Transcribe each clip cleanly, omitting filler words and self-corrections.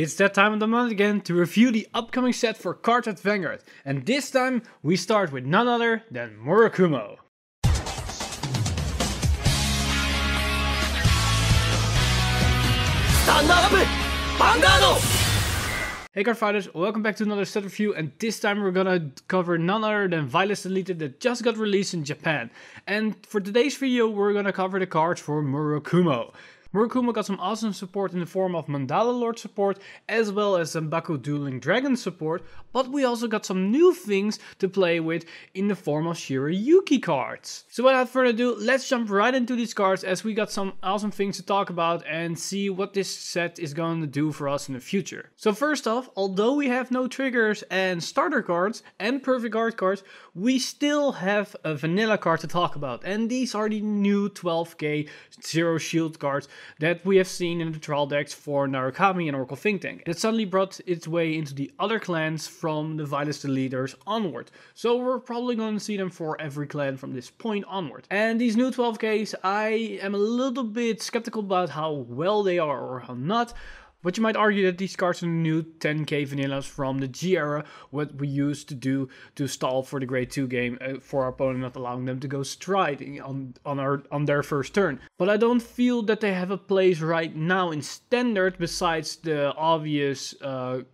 It's that time of the month again to review the upcoming set for Cardfight Vanguard, and this time we start with none other than Murakumo. Stand up! Vanguard! Hey Cardfighters, welcome back to another set review, and this time we're gonna cover none other than Vilest Deletor that just got released in Japan. And for today's video we're gonna cover the cards for Murakumo. Murakumo got some awesome support in the form of Mandala Lord support, as well as some Dueling Dragons support, but we also got some new things to play with in the form of Shirayuki cards. So without further ado, let's jump right into these cards as we got some awesome things to talk about and see what this set is going to do for us in the future. So first off, although we have no triggers and starter cards and perfect guard cards, we still have a vanilla card to talk about, and these are the new 12k zero shield cards that we have seen in the trial decks for Narukami and Oracle Think Tank. That suddenly brought its way into the other clans from the Vilest Deletors onward. So we're probably going to see them for every clan from this point onward. And these new 12ks, I am a little bit skeptical about how well they are or how not. But you might argue that these cards are the new 10k vanillas from the G era, what we used to do to stall for the grade 2 game for our opponent, not allowing them to go stride on their first turn. But I don't feel that they have a place right now in standard besides the obvious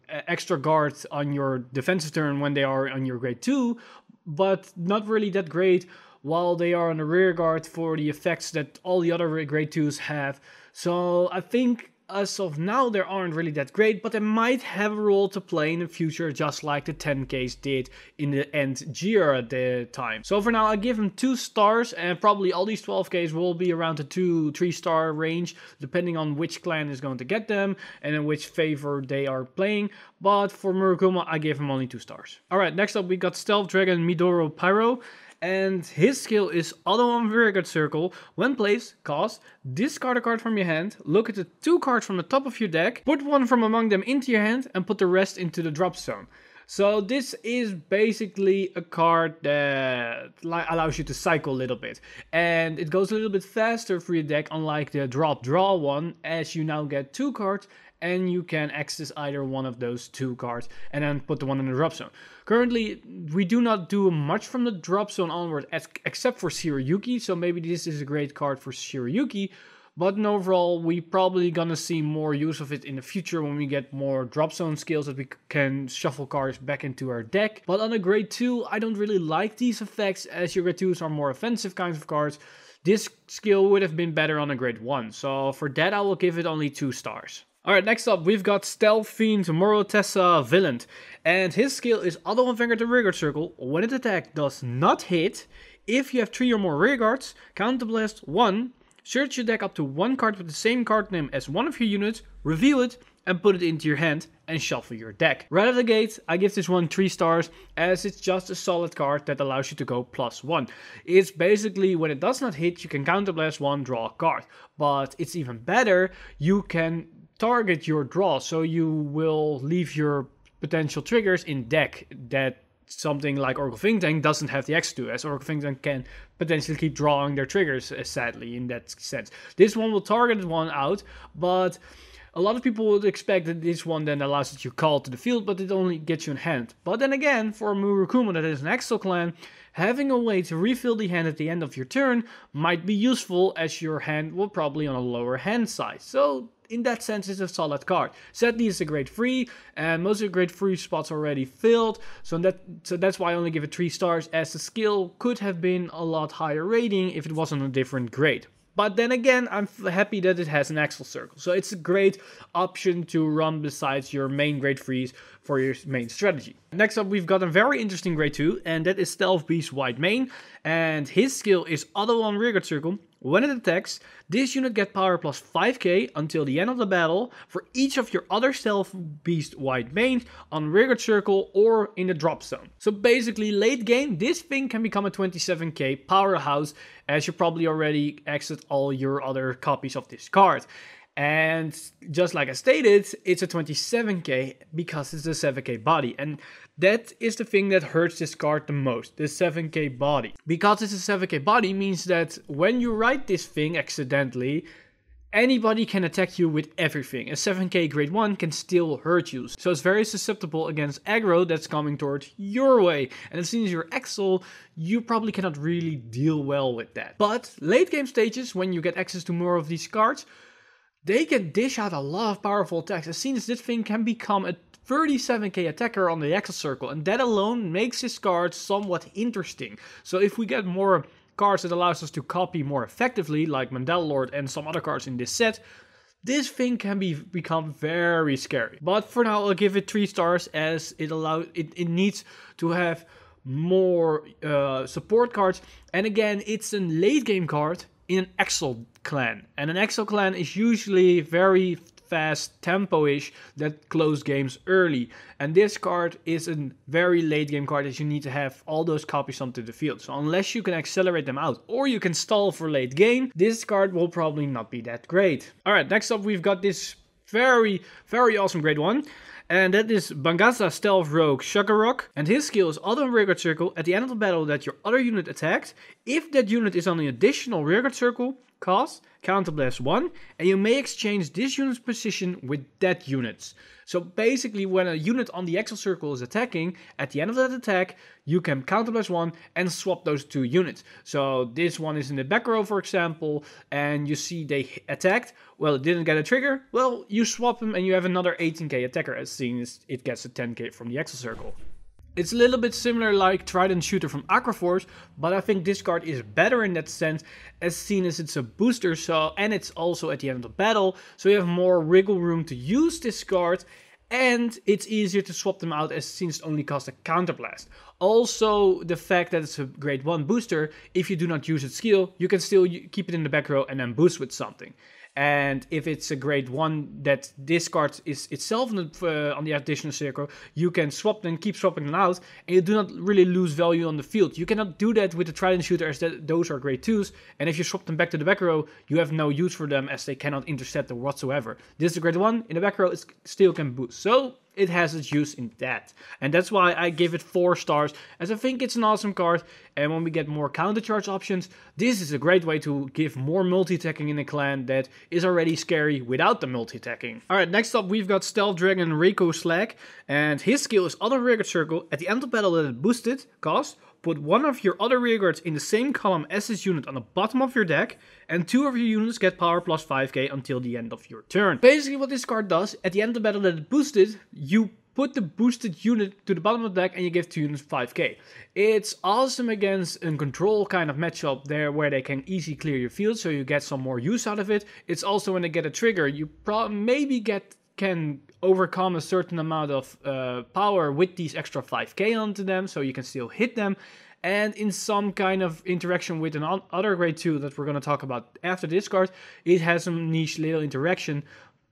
extra guard on your defensive turn when they are on your grade 2, but not really that great while they are on the rear guard for the effects that all the other grade 2s have. So I think as of now, they aren't really that great, but they might have a role to play in the future, just like the 10ks did in the end G era at the time. So for now, I give them 2 stars, and probably all these 12ks will be around the 2-3 star range, depending on which clan is going to get them and in which favor they are playing. But for Murakumo, I give him only 2 stars. Alright, next up we got Stealth Dragon Midoro Pyro. And his skill is auto on Vanguard circle. When placed, cast, discard a card from your hand, look at the 2 cards from the top of your deck, put one from among them into your hand, and put the rest into the drop zone. So this is basically a card that allows you to cycle a little bit. And it goes a little bit faster for your deck, unlike the drop-draw one, as you now get 2 cards, and you can access either one of those 2 cards and then put the one in the drop zone. Currently, we do not do much from the drop zone onward except for Shirayuki, so maybe this is a great card for Shirayuki. But overall, we probably gonna see more use of it in the future when we get more drop zone skills that we can shuffle cards back into our deck. But on a grade 2, I don't really like these effects, as your grade 2s are more offensive kinds of cards. This skill would have been better on a grade 1, so for that I will give it only 2 stars. Alright, next up we've got Stealth Fiend Moresa Vilest, and his skill is auto on Vanguard the rearguard circle. When its attack does not hit, if you have 3 or more rearguards, counterblast 1, search your deck up to 1 card with the same card name as one of your units, reveal it, and put it into your hand and shuffle your deck. Right out of the gate, I give this one 3 stars, as it's just a solid card that allows you to go +1. It's basically, when it does not hit, you can counterblast 1, draw a card. But it's even better, you can target your draw, so you will leave your potential triggers in deck that something like Oracle Think Tank doesn't have the access to, as Oracle Think Tank can potentially keep drawing their triggers, sadly, in that sense. This one will target one out, but a lot of people would expect that this one then allows that you call to the field, but it only gets you in hand. But then again, for Murakumo that is an Axel clan, having a way to refill the hand at the end of your turn might be useful, as your hand will probably on a lower hand size. So in that sense, it's a solid card. Sadly, it's a grade 3, and most of the grade 3 spots are already filled, so that's why I only give it 3 stars, as the skill could have been a lot higher rating if it was on a different grade. But then again, I'm happy that it has an Axel circle, so it's a great option to run besides your main grade 3s for your main strategy. Next up, we've got a very interesting grade 2, and that is Stealth Beast White Mane, and his skill is auto on rearguard circle. When it attacks, this unit gets power plus 5k until the end of the battle for each of your other Stealth Beast White Manes on rearguard circle or in the drop zone. So basically, late game, this thing can become a 27k powerhouse, as you probably already exit all your other copies of this card. And just like I stated, it's a 27k because it's a 7k body. And that is the thing that hurts this card the most, the 7k body. Because it's a 7k body means that when you write this thing accidentally, Anybody can attack you with everything. A 7k grade 1 can still hurt you. So it's very susceptible against aggro that's coming towards your way. And as soon as you're Axel, you probably cannot really deal well with that. But late game stages, when you get access to more of these cards, they can dish out a lot of powerful attacks. As soon as this thing can become a 37k attacker on the Axel circle. And that alone makes this card somewhat interesting. So if we get more cards that allows us to copy more effectively, like Mandala Lord and some other cards in this set, this thing can become very scary. But for now, I'll give it 3 stars as it needs to have more support cards. And again, it's a late game card in an Axel clan. And an Axel clan is usually very fast tempo-ish that close games early, and this card is a very late game card that you need to have all those copies onto the field. So unless you can accelerate them out or you can stall for late game, this card will probably not be that great. Alright, next up we've got this very awesome grade 1. And that is Bangasa Stealth Rogue Shagarok. And his skill is auto rearguard circle at the end of the battle that your other unit attacked. If that unit is on an additional rearguard circle, cost, counterblast 1. And you may exchange this unit's position with that unit's. So basically when a unit on the Axel circle is attacking, at the end of that attack, you can counterblast 1 and swap those 2 units. So this one is in the back row, for example, and you see they attacked. Well, it didn't get a trigger. Well, you swap them and you have another 18k attacker as soon as it gets a 10k from the Axel circle. It's a little bit similar like Trident Shooter from Aquaforce, but I think this card is better in that sense, as seen as it's a booster, and it's also at the end of the battle, so you have more wiggle room to use this card, and it's easier to swap them out as since it only costs a counterblast. Also, the fact that it's a grade 1 booster, if you do not use its skill, you can still keep it in the back row and then boost with something. And if it's a grade 1 that this card is itself on the additional circle, you can swap them, keep swapping them out, and you do not really lose value on the field. You cannot do that with the Trident Shooter as those are grade 2s, and if you swap them back to the back row, you have no use for them as they cannot intercept or whatsoever. This is a grade 1, in the back row it still can boost. So it has its use in that. And that's why I give it 4 stars, as I think it's an awesome card. And when we get more counter charge options, this is a great way to give more multi-attacking in a clan that is already scary without the multi-attacking. Alright, next up we've got Stealth Dragon Riko Slag. And his skill is auto rearguard circle. At the end of battle that it boosted, cost, put one of your other rearguards in the same column as this unit on the bottom of your deck, and 2 of your units get power plus 5k until the end of your turn. Basically what this card does, at the end of the battle that it boosted, you put the boosted unit to the bottom of the deck and you give 2 units 5k. It's awesome against a control kind of matchup there where they can easily clear your field, so you get some more use out of it. It's also when they get a trigger, you can overcome a certain amount of power with these extra 5k onto them, so you can still hit them. And in some kind of interaction with another grade 2 that we're going to talk about after this card, it has some niche little interaction.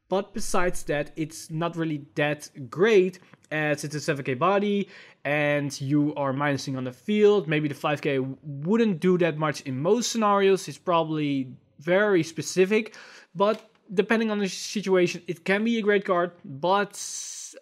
But besides that, it's not really that great, as it's a 7k body and you are minusing on the field. Maybe the 5k wouldn't do that much in most scenarios. It's probably very specific, but depending on the situation, it can be a great card, but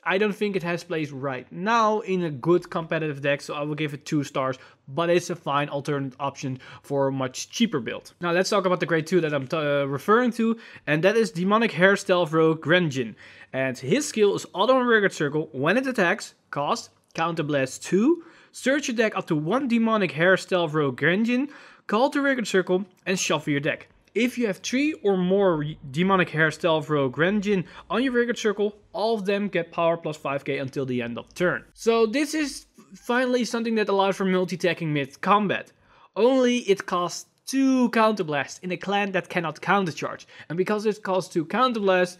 I don't think it has place right now in a good competitive deck, so I will give it 2 stars, but it's a fine alternate option for a much cheaper build. Now let's talk about the grade 2 that I'm referring to, and that is Demonic Hair Stealth Rogue Grenjin. And his skill is auto on rearguard circle. When it attacks, cost, counterblast 2, search your deck up to 1 Demonic Hair Stealth Rogue Grenjin, call to rearguard circle, and shuffle your deck. If you have 3 or more Demonic Hair Stealth Rogue Grenjin on your rearguard circle, all of them get power plus 5k until the end of turn. So this is finally something that allows for multi-attacking mid-combat. Only it costs 2 counterblast in a clan that cannot countercharge. And because it costs 2 counterblast,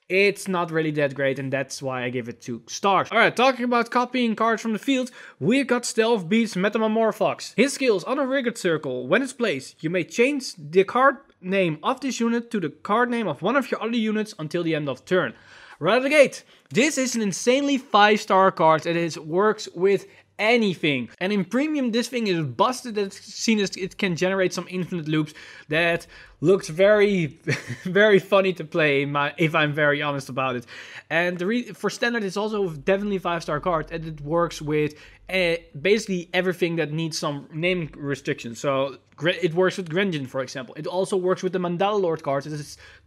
it's not really that great, and that's why I give it 2 stars. Alright, talking about copying cards from the field, we've got Stealth Beast Metamor. His skills on a rearguard circle. When it's placed, you may change the card name of this unit to the card name of one of your other units until the end of turn. Right out of the gate, this is an insanely 5-star card that works with anything. And in premium, this thing is busted as seen as it can generate some infinite loops that looks very, very funny to play, if I'm very honest about it. And for standard, it's also definitely a 5-star card, and it works with basically everything that needs some naming restrictions. So it works with Grenjin, for example. It also works with the Mandala Lord card.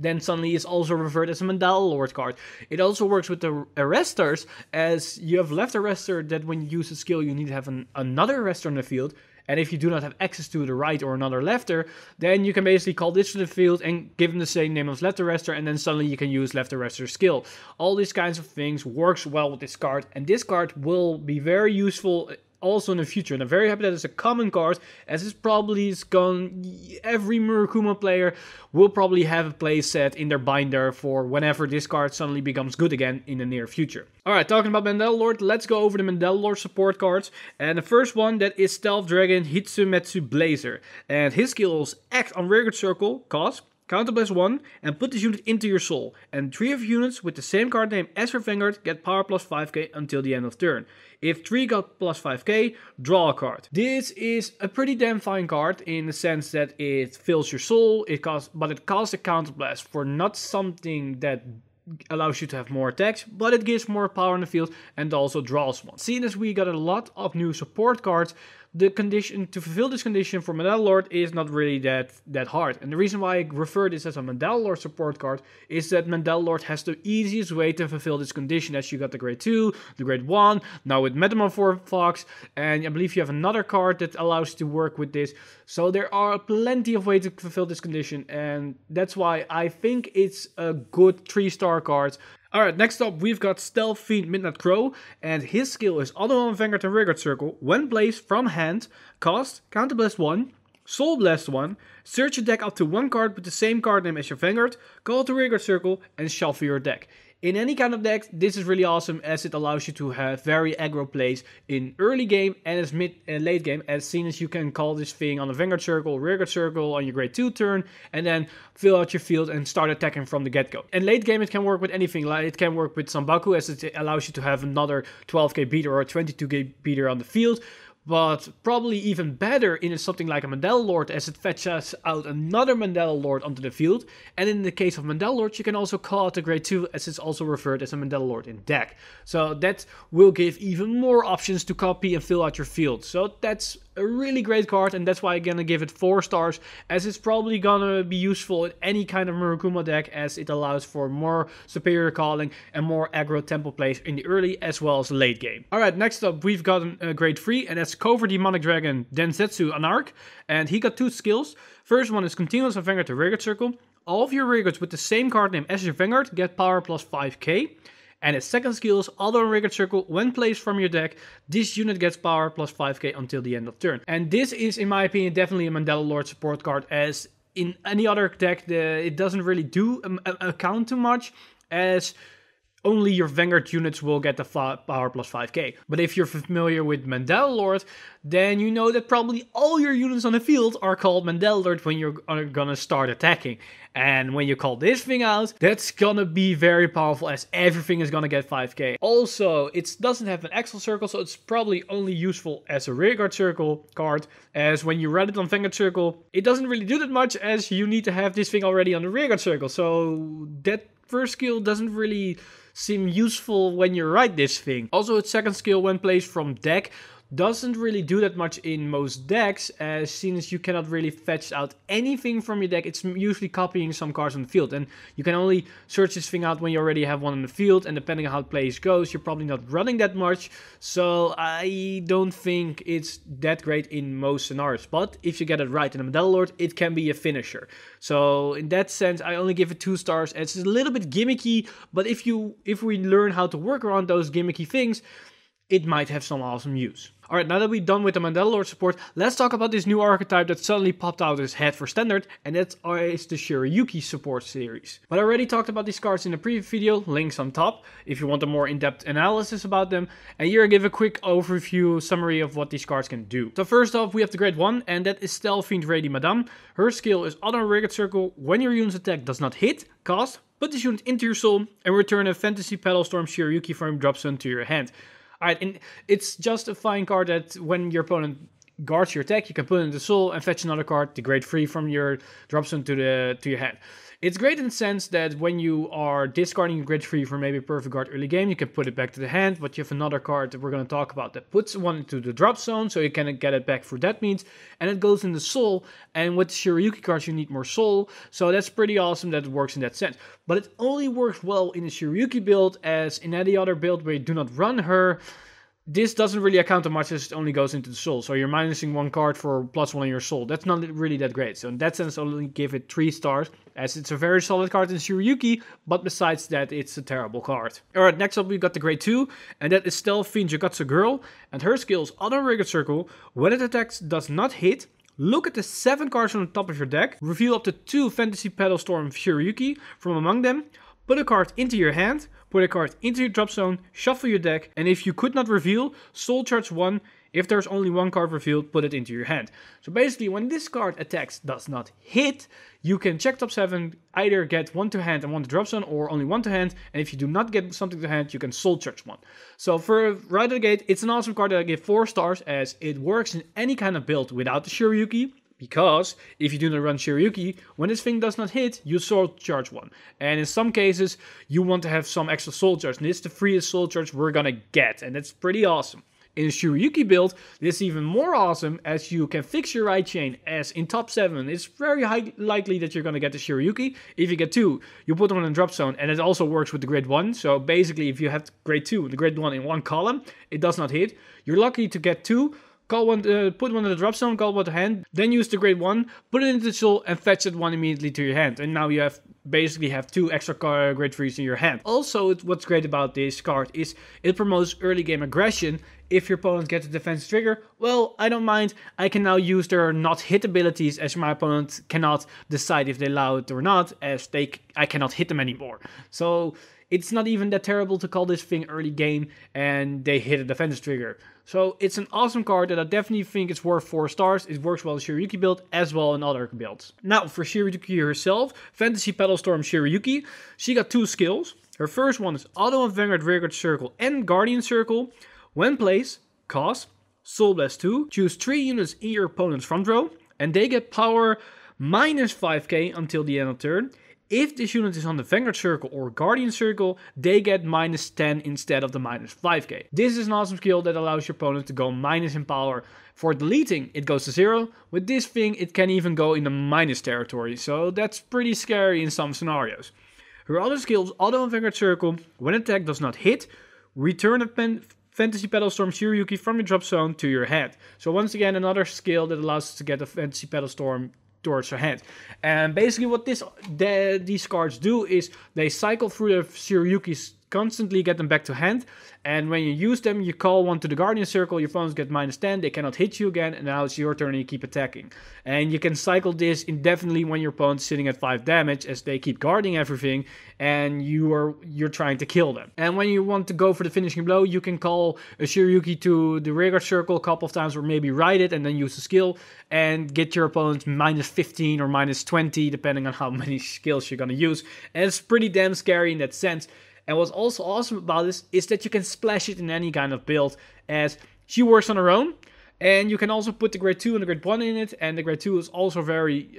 Then suddenly is also referred as a Mandala Lord card. It also works with the arresters, as you have left arrestor that when you use a skill, you need to have another arrestor in the field. And if you do not have access to the right or another lefter, then you can basically call this to the field and give him the same name as left arrestor, and then suddenly you can use left arrestor skill. All these kinds of things works well with this card, and this card will be very useful also in the future. And I'm very happy that it's a common card, as it's probably every Murakumo player will probably have a play set in their binder for whenever this card suddenly becomes good again in the near future. Alright, talking about Mandala Lord, let's go over the Mandala Lord support cards. And the first one, that is Stealth Dragon Hitsumetsu Blazer. And his skills: act on rearguard circle, cost, counter +1, and put this unit into your soul. And 3 of units with the same card name as your Vanguard get power +5k until the end of turn. If 3 got +5k, draw a card. This is a pretty damn fine card in the sense that it fills your soul, but it costs a counter blast for not something that allows you to have more attacks, but it gives more power in the field and also draws one. Seeing as we got a lot of new support cards, the condition to fulfill this condition for Mandala Lord is not really that hard. And the reason why I refer this as a Mandala Lord support card is that Mandala Lord has the easiest way to fulfill this condition, as you got the grade 2, the grade 1, now with Metamor for Fox, and I believe you have another card that allows you to work with this. So there are plenty of ways to fulfill this condition, and that's why I think it's a good 3-star card. Alright, next up we've got Stealth Fiend Midnight Crow, and his skill is auto on Vanguard and rearguard circle. When placed from hand, cost, counter blast 1, soul blast 1, search your deck up to 1 card with the same card name as your Vanguard, call it to rearguard circle, and shuffle your deck. In any kind of deck, this is really awesome, as it allows you to have very aggro plays in early game and as mid and late game, as soon as you can call this thing on the Vanguard circle, rearguard circle on your grade 2 turn, and then fill out your field and start attacking from the get-go. In late game, it can work with anything. Like it can work with Sambaku, as it allows you to have another 12k beater or a 22k beater on the field. But probably even better in something like a Mandala Lord, as it fetches out another Mandala Lord onto the field. And in the case of Mandala Lord, you can also call it a grade 2, as it's also referred as a Mandala Lord in deck. So that will give even more options to copy and fill out your field. So that's a really great card, and that's why I'm gonna give it 4 stars, as it's probably gonna be useful in any kind of Murakumo deck, as it allows for more superior calling and more aggro tempo plays in the early as well as the late game. Alright, next up we've got a grade 3, and that's Covert Demonic Dragon Densetsu Anarc, and he got 2 skills. First one is continuous on Vanguard to rearguard circle. All of your rearguards with the same card name as your Vanguard get power +5k. And its second skill is auto on rearguard circle. When placed from your deck, this unit gets power +5k until the end of turn. And this is, in my opinion, definitely a Mandala Lord support card, as in any other deck, it doesn't really do account too much, as only your Vanguard units will get the power +5k. But if you're familiar with Mandala Lord, then you know that probably all your units on the field are called Mandala Lord when you're gonna start attacking. And when you call this thing out, that's gonna be very powerful, as everything is gonna get 5k. Also, it doesn't have an Axel circle, so it's probably only useful as a rearguard circle card, as when you run it on Vanguard circle, it doesn't really do that much, as you need to have this thing already on the rearguard circle. So that first skill doesn't really seem useful when you write this thing. Also, its second skill, when placed from deck, doesn't really do that much in most decks, as soon as you cannot really fetch out anything from your deck. It's usually copying some cards on the field, and you can only search this thing out when you already have one in the field, and depending on how the plays goes, you're probably not running that much, so I don't think it's that great in most scenarios. But if you get it right in a Mandala Lord, it can be a finisher. So in that sense, I only give it 2 stars. It's a little bit gimmicky, but if we learn how to work around those gimmicky things, it might have some awesome use. Alright, now that we're done with the Mandala Lord support, let's talk about this new archetype that suddenly popped out of his head for standard, and that is the Shirayuki support series. But I already talked about these cards in the previous video, links on top, if you want a more in-depth analysis about them. And here I give a quick overview summary of what these cards can do. So first off, we have the grade 1, and that is Stealth Fiend Lady Madame. Her skill is auto on rearguard circle. When your unit's attack does not hit, cost, put this unit into your soul, and return a Fantasy Pedal Storm Shirayuki from drop zone to your hand. Alright, and it's just a fine card that when your opponent guards your attack, you can put it into soul and fetch another card, degrade 3 from your drop zone to your hand. It's great in the sense that when you are discarding your grade 3 for maybe a perfect card early game, you can put it back to the hand, but you have another card that we're going to talk about that puts one into the drop zone, so you can get it back through that means, and it goes in the soul, and with Shirayuki cards you need more soul, so that's pretty awesome that it works in that sense. But it only works well in the Shirayuki build, as in any other build where you do not run her, this doesn't really account to much as it only goes into the soul. So you're minusing one card for +1 on your soul. That's not really that great. So in that sense, I'll only give it 3 stars, as it's a very solid card in Shirayuki, but besides that, it's a terrible card. Alright, next up we got the grade 2, and that is Stealth Fiend Jakatsu Girl, and her skills Auto Rigid Circle. When it attacks does not hit, look at the 7 cards on the top of your deck, reveal up to 2 Fantasy Petal Storm Shirayuki from among them, put a card into your hand, put a card into your drop zone, shuffle your deck, and if you could not reveal, soul charge 1. If there's only 1 card revealed, put it into your hand. So basically, when this card attacks does not hit, you can check top 7, either get 1 to hand and 1 to drop zone, or only 1 to hand, and if you do not get something to hand, you can soul charge 1. So for right out of the gate, it's an awesome card that I give 4 stars, as it works in any kind of build without the Shirayuki. Because if you do not run Shirayuki, when this thing does not hit, you soul charge 1. And in some cases, you want to have some extra soul charge. And this is the freest soul charge we're gonna get, and that's pretty awesome. In a Shirayuki build, this is even more awesome, as you can fix your right chain, as in top 7, it's very likely that you're gonna get the Shirayuki. If you get 2, you put one in drop zone, and it also works with the grade 1. So basically, if you have grade 2 and the grade 1 in one column, it does not hit. You're lucky to get 2. Call one, put one in the drop zone, call one to hand, then use the grade 1, put it into the soul, and fetch that one immediately to your hand. And now you basically have 2 extra grade 3s in your hand. Also, what's great about this card is it promotes early game aggression. If your opponent gets a defense trigger, well, I don't mind. I can now use their not hit abilities, as my opponent cannot decide if they allow it or not, as I cannot hit them anymore. So it's not even that terrible to call this thing early game and they hit a defense trigger. So it's an awesome card that I definitely think is worth 4 stars. It works well in Shirayuki build as well in other builds. Now for Shirayuki herself, Fantasy Petal Storm Shirayuki, she got 2 skills. Her first one is Auto and Vanguard Rigid Circle and Guardian Circle. When placed, cost Soul Blast 2, choose 3 units in your opponent's front row, and they get power minus 5k until the end of turn. If this unit is on the Vanguard Circle or Guardian Circle, they get minus 10 instead of the minus 5k. This is an awesome skill that allows your opponent to go minus in power. For deleting, it goes to 0. With this thing, it can even go in the minus territory, so that's pretty scary in some scenarios. Her other skills, Auto and Vanguard Circle, when attack does not hit, return a Fantasy Petal Storm Shirayuki from your drop zone to your hand. So once again, another skill that allows us to get a Fantasy Petal Storm towards her hand. And basically what these cards do is they cycle through the Shirayukis, constantly get them back to hand, and when you use them, you call one to the Guardian Circle, your opponents get minus 10, they cannot hit you again, and now it's your turn and you keep attacking. And you can cycle this indefinitely when your opponent's sitting at 5 damage, as they keep guarding everything, and you're trying to kill them. And when you want to go for the finishing blow, you can call a Shirayuki to the Rigid Circle a couple of times, or maybe ride it and then use the skill, and get your opponent minus 15 or minus 20, depending on how many skills you're gonna use. And it's pretty damn scary in that sense. And what's also awesome about this is that you can splash it in any kind of build, as she works on her own, and you can also put the grade 2 and the grade 1 in it, and the grade 2 is also very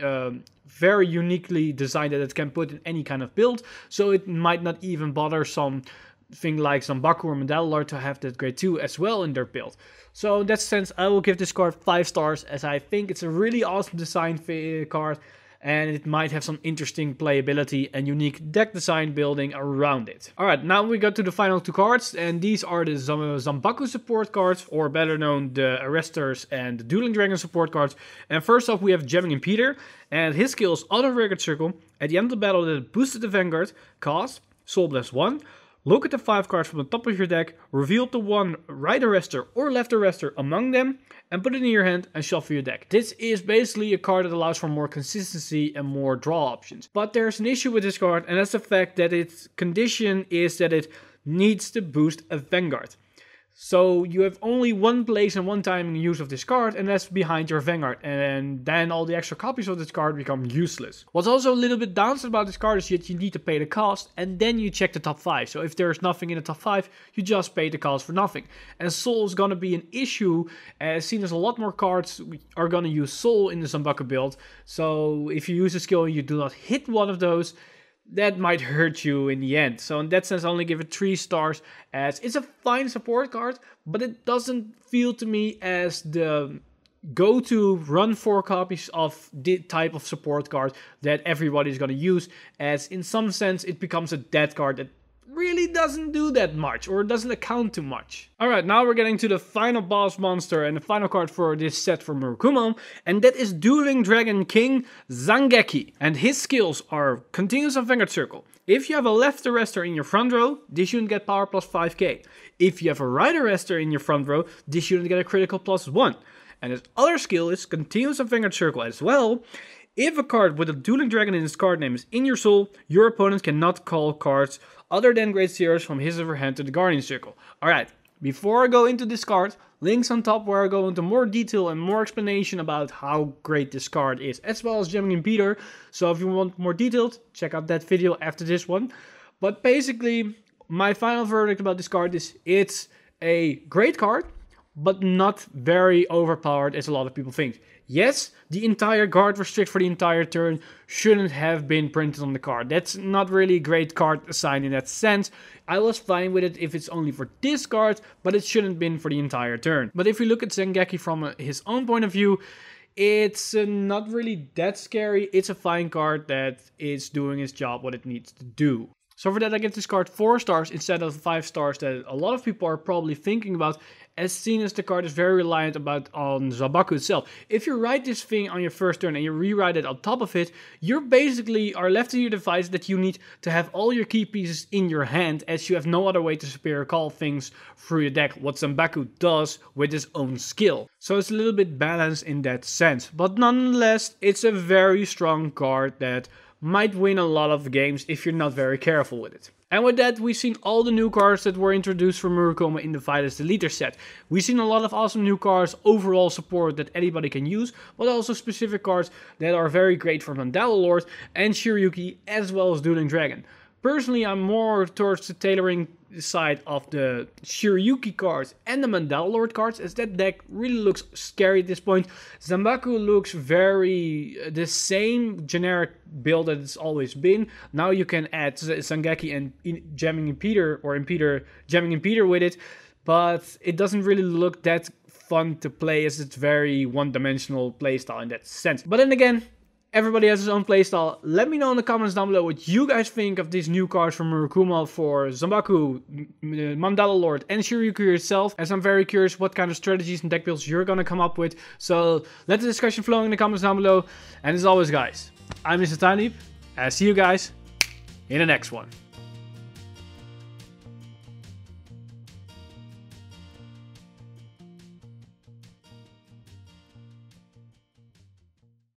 uniquely designed that it can put in any kind of build, so it might not even bother something like Zangeki or Mandala Lord to have that grade 2 as well in their build. So in that sense, I will give this card 5 stars, as I think it's a really awesome design card, and it might have some interesting playability and unique deck design building around it. Alright, now we got to the final 2 cards, and these are the Zangeki support cards, or better known the Arresters and the Dueling Dragons support cards. And first off we have Imp Peter, and his skills Auto Rigid Circle. At the end of the battle that boosted the Vanguard, cost Soul Blast 1. Look at the 5 cards from the top of your deck, reveal the 1 right arrester or left arrester among them, and put it in your hand and shuffle your deck. This is basically a card that allows for more consistency and more draw options. But there's an issue with this card, and that's the fact that its condition is that it needs to boost a Vanguard. So you have only one place and one time in use of this card, and that's behind your Vanguard, and then all the extra copies of this card become useless. What's also a little bit downside about this card is that you need to pay the cost, and then you check the top 5. So if there's nothing in the top 5, you just pay the cost for nothing. And Soul is gonna be an issue, as seen as a lot more cards are gonna use Soul in the Zanbaku build. So if you use a skill and you do not hit one of those, that might hurt you in the end. So in that sense, I only give it 3 stars, as it's a fine support card, but it doesn't feel to me as the go-to run 4 copies of the type of support card that everybody's gonna use, as in some sense it becomes a dead card that really doesn't do that much, or doesn't account too much. Alright, now we're getting to the final boss monster and the final card for this set for Murakumo, and that is Dueling Dragon King Zangeki. And his skills are Continuous on Vanguard Circle. If you have a left arrestor in your front row, this unit get power plus 5k. If you have a right arrestor in your front row, this unit get a critical plus 1. And his other skill is Continuous on Vanguard Circle as well. If a card with a Dueling Dragon in its card name is in your soul, your opponent cannot call cards other than Great Seers from his or her hand to the Guardian Circle. Alright, before I go into this card, links on top where I go into more detail and more explanation about how great this card is, as well as Imp Peter. So if you want more detailed, check out that video after this one. But basically, my final verdict about this card is it's a great card, but not very overpowered as a lot of people think. Yes, the entire guard restrict for the entire turn shouldn't have been printed on the card. That's not really a great card assigned in that sense. I was fine with it if it's only for this card, but it shouldn't have been for the entire turn. But if you look at Zangeki from his own point of view, it's not really that scary. It's a fine card that is doing its job, what it needs to do. So for that I give this card 4 stars instead of 5 stars that a lot of people are probably thinking about, as seen as the card is very reliant on Zanbaku itself. If you write this thing on your first turn and you rewrite it on top of it, you basically are left to your device that you need to have all your key pieces in your hand, as you have no other way to superior call things through your deck, what Zanbaku does with his own skill. So it's a little bit balanced in that sense, but nonetheless it's a very strong card that might win a lot of games if you're not very careful with it. And with that, we've seen all the new cards that were introduced for Murakumo in the Vilest Deletor set. We've seen a lot of awesome new cards, overall support that anybody can use, but also specific cards that are very great for Mandala Lord and Shirayuki, as well as Dueling Dragon. Personally, I'm more towards the tailoring side of the Shirayuki cards and the Mandala Lord cards, as that deck really looks scary at this point. Zanbaku looks very the same generic build that it's always been. Now you can add Zangeki and jamming Imp Peter, or Imp Peter jamming Imp Peter with it, but it doesn't really look that fun to play, as it's very one-dimensional playstyle in that sense. But then again, everybody has his own playstyle. Let me know in the comments down below what you guys think of these new cards from Murakumo for Zanbaku, Mandala Lord and Shirayuki yourself, as I'm very curious what kind of strategies and deck builds you're gonna come up with. So let the discussion flow in the comments down below. And as always guys, I'm Mr. Tiny, and I see you guys in the next one.